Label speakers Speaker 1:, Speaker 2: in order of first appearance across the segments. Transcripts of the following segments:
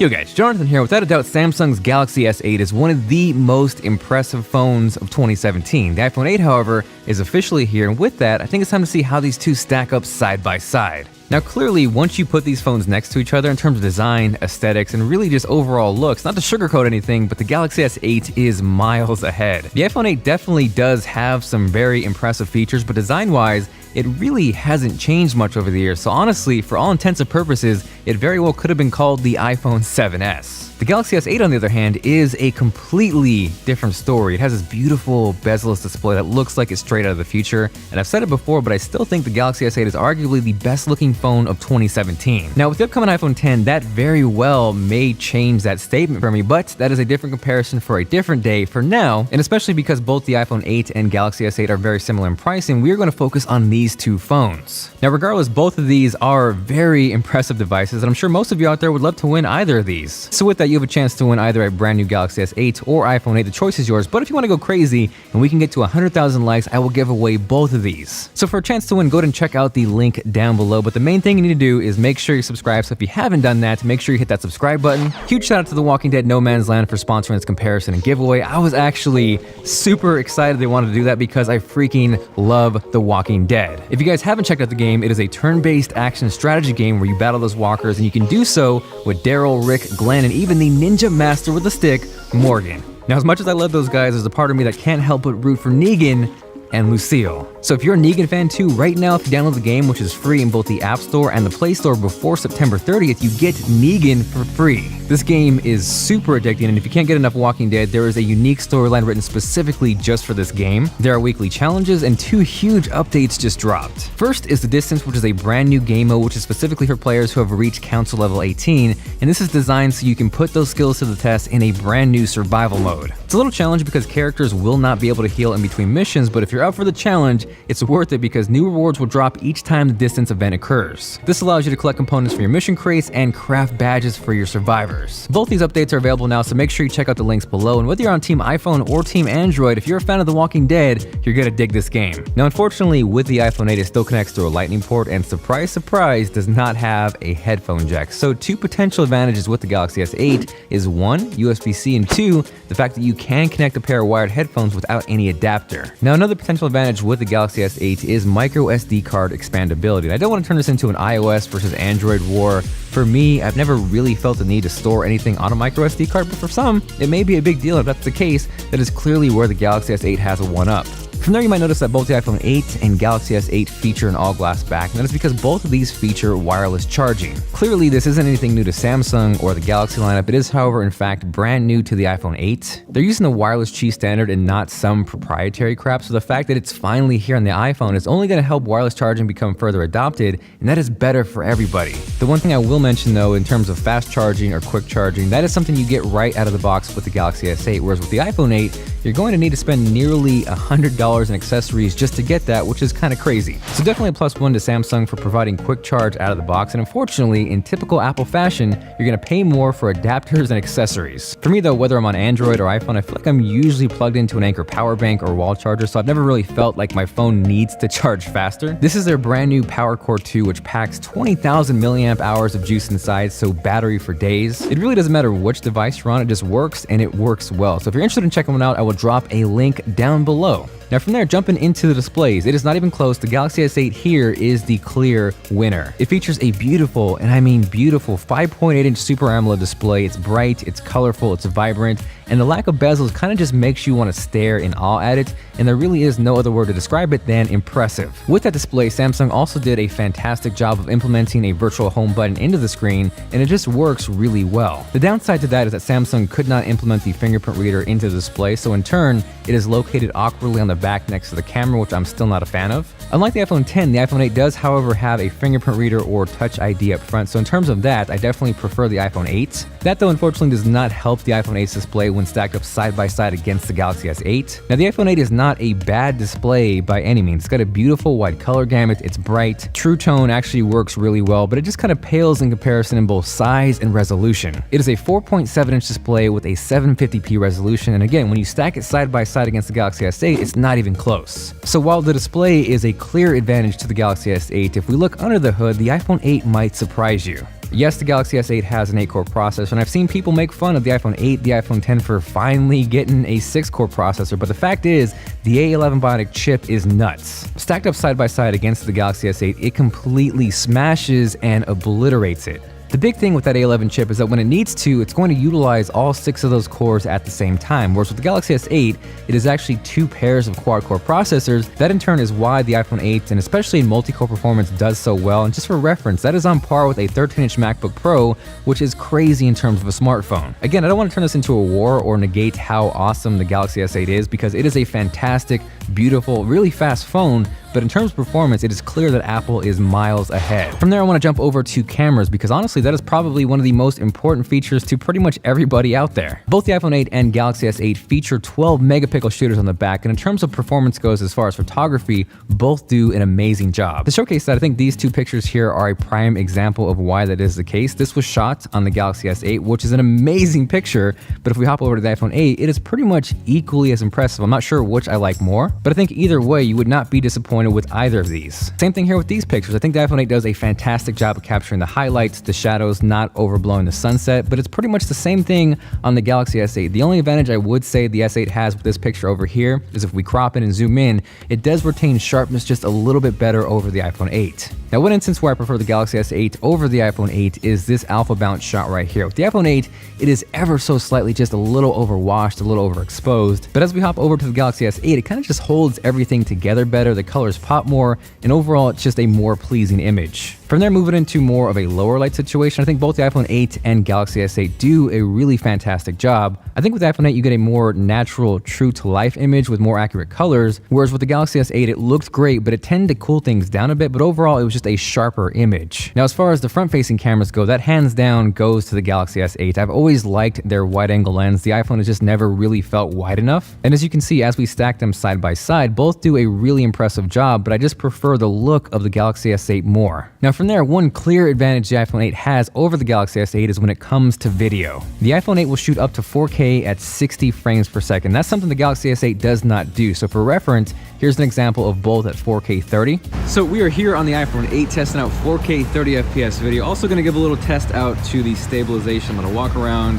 Speaker 1: Yo guys, Jonathan here. Without a doubt, Samsung's Galaxy S8 is one of the most impressive phones of 2017. The iPhone 8, however, is officially here, and with that, I think it's time to see how these two stack up side by side. Now clearly, once you put these phones next to each other in terms of design, aesthetics, and really just overall looks, not to sugarcoat anything, but the Galaxy S8 is miles ahead. The iPhone 8 definitely does have some very impressive features, but design-wise, it really hasn't changed much over the years, so honestly, for all intents and purposes, it very well could have been called the iPhone 7S. The Galaxy S8, on the other hand, is a completely different story. It has this beautiful bezel-less display that looks like it's straight out of the future, and I've said it before, but I still think the Galaxy S8 is arguably the best-looking phone of 2017. Now, with the upcoming iPhone 10, that very well may change that statement for me, but that is a different comparison for a different day. For now, and especially because both the iPhone 8 and Galaxy S8 are very similar in pricing, we are going to focus on these two phones. Now, regardless, both of these are very impressive devices, and I'm sure most of you out there would love to win either of these. So with that, you have a chance to win either a brand new Galaxy S8 or iPhone 8. The choice is yours, but if you want to go crazy and we can get to 100,000 likes, I will give away both of these. So for a chance to win, go ahead and check out the link down below, but the main thing you need to do is make sure you subscribe. So if you haven't done that, make sure you hit that subscribe button. Huge shout out to The Walking Dead No Man's Land for sponsoring this comparison and giveaway. I was actually super excited they wanted to do that because I freaking love The Walking Dead. If you guys haven't checked out the game, it is a turn-based action strategy game where you battle those walkers, and you can do so with Daryl, Rick, Glenn, and even the ninja master with a stick, Morgan. Now, as much as I love those guys, there's a part of me that can't help but root for Negan and Lucille. So if you're a Negan fan too, right now if you download the game, which is free in both the App Store and the Play Store before September 30th, you get Negan for free. This game is super addicting, and if you can't get enough Walking Dead, there is a unique storyline written specifically just for this game. There are weekly challenges, and two huge updates just dropped. First is The Distance, which is a brand new game mode, which is specifically for players who have reached Council Level 18, and this is designed so you can put those skills to the test in a brand new survival mode. It's a little challenge because characters will not be able to heal in between missions, but if you're up for the challenge, it's worth it because new rewards will drop each time the Distance event occurs. This allows you to collect components for your mission crates and craft badges for your survivors. Both these updates are available now, so make sure you check out the links below, and whether you're on Team iPhone or Team Android, if you're a fan of The Walking Dead, you're gonna dig this game. Now, unfortunately, with the iPhone 8, it still connects through a lightning port, and surprise, surprise, does not have a headphone jack. So two potential advantages with the Galaxy S8 is one, USB-C, and two, the fact that you can connect a pair of wired headphones without any adapter. Now, another potential advantage with the Galaxy S8 is micro SD card expandability. And I don't want to turn this into an iOS versus Android war. For me, I've never really felt the need to store anything on a micro SD card, but for some, it may be a big deal. If that's the case, that is clearly where the Galaxy S8 has a one-up. From there, you might notice that both the iPhone 8 and Galaxy S8 feature an all-glass back, and that is because both of these feature wireless charging. Clearly, this isn't anything new to Samsung or the Galaxy lineup. It is, however, in fact, brand new to the iPhone 8. They're using the wireless Qi standard and not some proprietary crap, so the fact that it's finally here on the iPhone is only going to help wireless charging become further adopted, and that is better for everybody. The one thing I will mention, though, in terms of fast charging or quick charging, that is something you get right out of the box with the Galaxy S8, whereas with the iPhone 8, you're going to need to spend nearly $100 in accessories just to get that, which is kind of crazy. So definitely a plus one to Samsung for providing quick charge out of the box, and unfortunately, in typical Apple fashion, you're going to pay more for adapters and accessories. For me though, whether I'm on Android or iPhone, I feel like I'm usually plugged into an Anker power bank or wall charger, so I've never really felt like my phone needs to charge faster. This is their brand new Power Core 2, which packs 20,000 milliamp hours of juice inside, so battery for days. It really doesn't matter which device you're on, it just works, and it works well. So if you're interested in checking one out, I will drop a link down below. Now from there, jumping into the displays, it is not even close. The Galaxy S8 here is the clear winner. It features a beautiful, and I mean beautiful, 5.8-inch Super AMOLED display. It's bright, it's colorful, it's vibrant, and the lack of bezels kind of just makes you want to stare in awe at it, and there really is no other word to describe it than impressive. With that display, Samsung also did a fantastic job of implementing a virtual home button into the screen, and it just works really well. The downside to that is that Samsung could not implement the fingerprint reader into the display, so in turn, it is located awkwardly on the back next to the camera, which I'm still not a fan of. Unlike the iPhone 10, the iPhone 8 does, however, have a fingerprint reader or Touch ID up front, so in terms of that, I definitely prefer the iPhone 8. That, though, unfortunately does not help the iPhone 8's display when stacked up side by side against the Galaxy S8. Now, the iPhone 8 is not a bad display by any means. It's got a beautiful wide color gamut, it's bright, True Tone actually works really well, but it just kind of pales in comparison in both size and resolution. It is a 4.7-inch display with a 720p resolution, and again, when you stack it side by side against the Galaxy S8, it's not even close. So while the display is a clear advantage to the Galaxy S8, if we look under the hood, the iPhone 8 might surprise you. Yes, the Galaxy S8 has an 8-core processor, and I've seen people make fun of the iPhone 8, the iPhone 10 for finally getting a 6-core processor, but the fact is, the A11 Bionic chip is nuts. Stacked up side by side against the Galaxy S8, it completely smashes and obliterates it. The big thing with that A11 chip is that when it needs to, it's going to utilize all 6 of those cores at the same time, whereas with the Galaxy S8, it is actually 2 pairs of quad-core processors. That in turn is why the iPhone 8, and especially in multi-core performance, does so well. And just for reference, that is on par with a 13-inch MacBook Pro, which is crazy in terms of a smartphone. Again, I don't want to turn this into a war or negate how awesome the Galaxy S8 is, because it is a fantastic, beautiful, really fast phone, but in terms of performance, it is clear that Apple is miles ahead. From there, I want to jump over to cameras, because honestly, that is probably one of the most important features to pretty much everybody out there. Both the iPhone 8 and Galaxy S8 feature 12 megapixel shooters on the back, and in terms of performance goes as far as photography, both do an amazing job. To showcase that, I think these 2 pictures here are a prime example of why that is the case. This was shot on the Galaxy S8, which is an amazing picture, but if we hop over to the iPhone 8, it is pretty much equally as impressive. I'm not sure which I like more, but I think either way, you would not be disappointed with either of these. Same thing here with these pictures. I think the iPhone 8 does a fantastic job of capturing the highlights, the shadows, not overblowing the sunset, but it's pretty much the same thing on the Galaxy S8. The only advantage I would say the S8 has with this picture over here is if we crop in and zoom in, it does retain sharpness just a little bit better over the iPhone 8. Now, one instance where I prefer the Galaxy S8 over the iPhone 8 is this alpha bounce shot right here. With the iPhone 8, it is ever so slightly just a little overwashed, a little overexposed, but as we hop over to the Galaxy S8, it kind of just holds everything together better, the colors pop more, and overall it's just a more pleasing image. From there, moving into more of a lower light situation, I think both the iPhone 8 and Galaxy S8 do a really fantastic job. I think with the iPhone 8, you get a more natural, true-to-life image with more accurate colors, whereas with the Galaxy S8, it looked great, but it tended to cool things down a bit, but overall, it was just a sharper image. Now, as far as the front-facing cameras go, that hands down goes to the Galaxy S8. I've always liked their wide-angle lens. The iPhone has just never really felt wide enough. And as you can see, as we stack them side by side, both do a really impressive job, but I just prefer the look of the Galaxy S8 more. Now, from there, one clear advantage the iPhone 8 has over the Galaxy S8 is when it comes to video. The iPhone 8 will shoot up to 4K at 60 frames per second. That's something the Galaxy S8 does not do. So for reference, here's an example of both at 4K 30. So we are here on the iPhone 8 testing out 4K 30 FPS video. Also going to give a little test out to the stabilization. I'm going to walk around,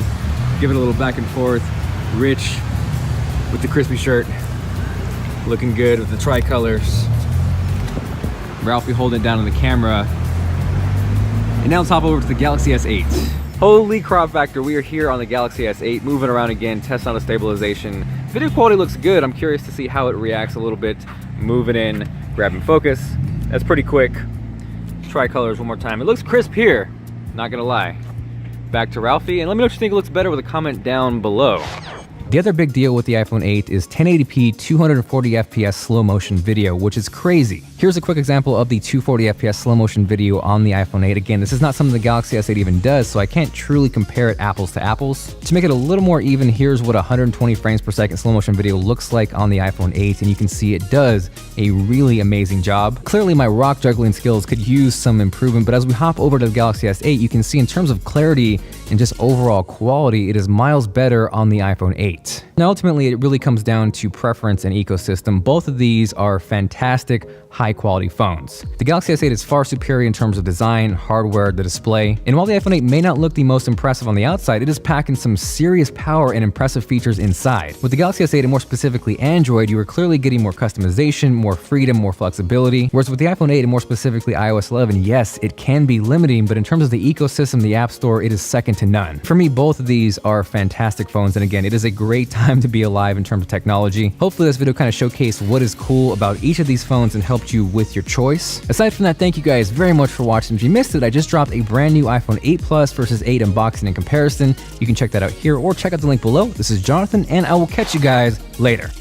Speaker 1: give it a little back and forth. Rich with the crispy shirt, looking good with the tricolors. Ralphie holding it down on the camera. And now let's hop over to the Galaxy S8. Holy crop factor, we are here on the Galaxy S8, moving around again, testing on the stabilization. Video quality looks good. I'm curious to see how it reacts a little bit. Moving in, grabbing focus. That's pretty quick. Tricolors one more time. It looks crisp here, not gonna lie. Back to Ralphie, and let me know what you think it looks better with a comment down below. The other big deal with the iPhone 8 is 1080p 240 FPS slow motion video, which is crazy. Here's a quick example of the 240 FPS slow motion video on the iPhone 8. Again, this is not something the Galaxy S8 even does, so I can't truly compare it apples to apples. To make it a little more even, here's what 120 frames per second slow motion video looks like on the iPhone 8, and you can see it does a really amazing job. Clearly, my rock juggling skills could use some improvement, but as we hop over to the Galaxy S8, you can see in terms of clarity and just overall quality, it is miles better on the iPhone 8. Now, ultimately, it really comes down to preference and ecosystem. Both of these are fantastic, high-quality phones. The Galaxy S8 is far superior in terms of design, hardware, the display, and while the iPhone 8 may not look the most impressive on the outside, it is packing some serious power and impressive features inside. With the Galaxy S8 and more specifically Android, you are clearly getting more customization, more freedom, more flexibility, whereas with the iPhone 8 and more specifically iOS 11, yes, it can be limiting, but in terms of the ecosystem, the App Store, it is second to none. For me, both of these are fantastic phones, and again, it is a great time to be alive in terms of technology. Hopefully this video kind of showcased what is cool about each of these phones and helped you with your choice. Aside from that, thank you guys very much for watching. If you missed it, I just dropped a brand new iPhone 8 Plus versus 8 unboxing and comparison. You can check that out here or check out the link below. This is Jonathan, and I will catch you guys later.